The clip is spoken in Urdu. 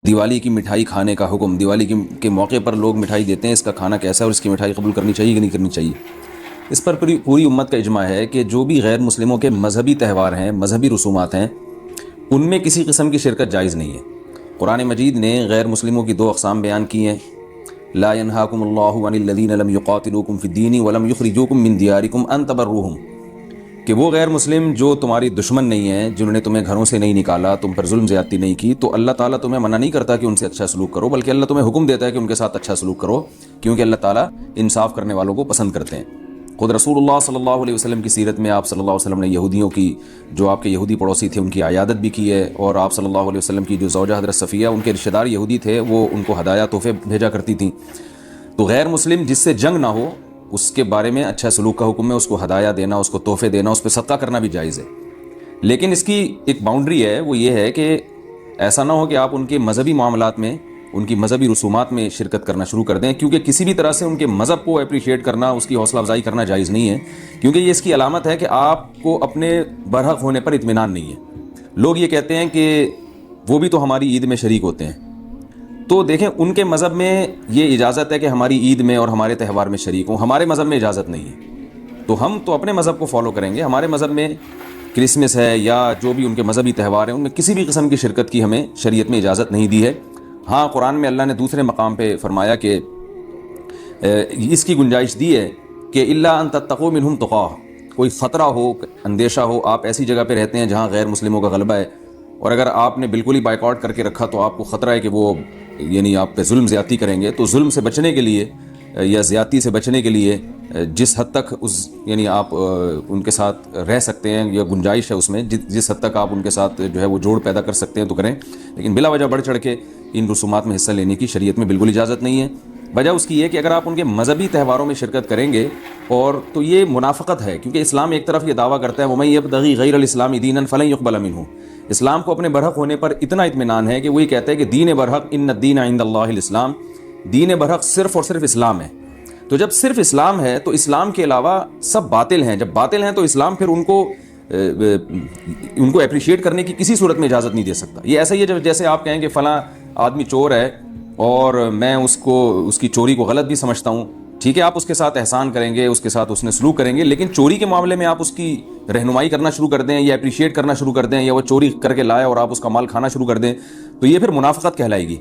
دیوالی کی مٹھائی کھانے کا حکم، دیوالی کے موقع پر لوگ مٹھائی دیتے ہیں، اس کا کھانا کیسا ہے اور اس کی مٹھائی قبول کرنی چاہیے کہ نہیں کرنی چاہیے؟ اس پر پوری امت کا اجماع ہے کہ جو بھی غیر مسلموں کے مذہبی تہوار ہیں، مذہبی رسومات ہیں، ان میں کسی قسم کی شرکت جائز نہیں ہے۔ قرآن مجید نے غیر مسلموں کی 2 اقسام بیان کی ہیں، لا ينهاكم الله عن الذين لم يقاتلوكم في الدين ولم يخرجوكم من دياركم ان تبروهم، کہ وہ غیر مسلم جو تمہاری دشمن نہیں ہیں، جنہوں نے تمہیں گھروں سے نہیں نکالا، تم پر ظلم زیادتی نہیں کی، تو اللہ تعالیٰ تمہیں منع نہیں کرتا کہ ان سے اچھا سلوک کرو، بلکہ اللہ تمہیں حکم دیتا ہے کہ ان کے ساتھ اچھا سلوک کرو، کیونکہ اللہ تعالیٰ انصاف کرنے والوں کو پسند کرتے ہیں۔ خود رسول اللہ صلی اللہ علیہ وسلم کی سیرت میں آپ صلی اللہ علیہ وسلم نے یہودیوں کی، جو آپ کے یہودی پڑوسی تھے، ان کی عیادت بھی کی ہے، اور آپ صلی اللہ علیہ وسلم کی جو زوجہ حضرت صفیہ، ان کے رشتہ دار یہودی تھے، وہ ان کو ہدایہ تحفے بھیجا کرتی تھیں۔ تو غیر مسلم جس سے جنگ نہ ہو، اس کے بارے میں اچھا سلوک کا حکم ہے، اس کو ہدایہ دینا، اس کو تحفے دینا، اس پہ صدقہ کرنا بھی جائز ہے۔ لیکن اس کی ایک باؤنڈری ہے، وہ یہ ہے کہ ایسا نہ ہو کہ آپ ان کے مذہبی معاملات میں، ان کی مذہبی رسومات میں شرکت کرنا شروع کر دیں، کیونکہ کسی بھی طرح سے ان کے مذہب کو اپریشیٹ کرنا، اس کی حوصلہ افزائی کرنا جائز نہیں ہے، کیونکہ یہ اس کی علامت ہے کہ آپ کو اپنے برحق ہونے پر اطمینان نہیں ہے۔ لوگ یہ کہتے ہیں کہ وہ بھی تو ہماری عید میں شریک ہوتے ہیں، تو دیکھیں ان کے مذہب میں یہ اجازت ہے کہ ہماری عید میں اور ہمارے تہوار میں شریک ہوں، ہمارے مذہب میں اجازت نہیں ہے، تو ہم تو اپنے مذہب کو فالو کریں گے۔ ہمارے مذہب میں کرسمس ہے یا جو بھی ان کے مذہبی تہوار ہیں، ان میں کسی بھی قسم کی شرکت کی ہمیں شریعت میں اجازت نہیں دی ہے۔ ہاں، قرآن میں اللہ نے دوسرے مقام پہ فرمایا کہ اس کی گنجائش دی ہے کہ الا ان تتقوا منہم تقاہ، کوئی خطرہ ہو، اندیشہ ہو، آپ ایسی جگہ پہ رہتے ہیں جہاں غیر مسلموں کا غلبہ ہے، اور اگر آپ نے بالکل ہی بائیکاٹ کر کے رکھا تو آپ کو خطرہ ہے کہ وہ یعنی آپ پہ ظلم زیادتی کریں گے، تو ظلم سے بچنے کے لیے یا زیادتی سے بچنے کے لیے جس حد تک یعنی آپ ان کے ساتھ رہ سکتے ہیں یا گنجائش ہے اس میں، جس حد تک آپ ان کے ساتھ جو ہے وہ جوڑ پیدا کر سکتے ہیں تو کریں، لیکن بلا وجہ بڑھ چڑھ کے ان رسومات میں حصہ لینے کی شریعت میں بالکل اجازت نہیں ہے۔ وجہ اس کی یہ کہ اگر آپ ان کے مذہبی تہواروں میں شرکت کریں گے، اور تو یہ منافقت ہے، کیونکہ اسلام ایک طرف یہ دعویٰ کرتا ہے وَمَن يَبْتَغِ غَيْرَ الْإِسْلَامِ دِينًا فَلَن يُقْبَلَ مِنْهُ، اسلام کو اپنے برحق ہونے پر اتنا اطمینان ہے کہ وہ یہ کہتا ہے کہ دین برحق ان الدین عند اللہ الاسلام، دین برحق صرف اور صرف اسلام ہے۔ تو جب صرف اسلام ہے تو اسلام کے علاوہ سب باطل ہیں، جب باطل ہیں تو اسلام پھر ان کو اپریشیٹ کرنے کی کسی صورت میں اجازت نہیں دے سکتا۔ یہ ایسا ہی ہے جیسے آپ کہیں کہ فلاں آدمی چور ہے اور میں اس کی چوری کو غلط بھی سمجھتا ہوں، ٹھیک ہے، آپ اس کے ساتھ احسان کریں گے، اس کے ساتھ اس نے سلوک کریں گے، لیکن چوری کے معاملے میں آپ اس کی رہنمائی کرنا شروع کر دیں یا اپریشیٹ کرنا شروع کر دیں، یا وہ چوری کر کے لائے اور آپ اس کا مال کھانا شروع کر دیں، تو یہ پھر منافقت کہلائے گی۔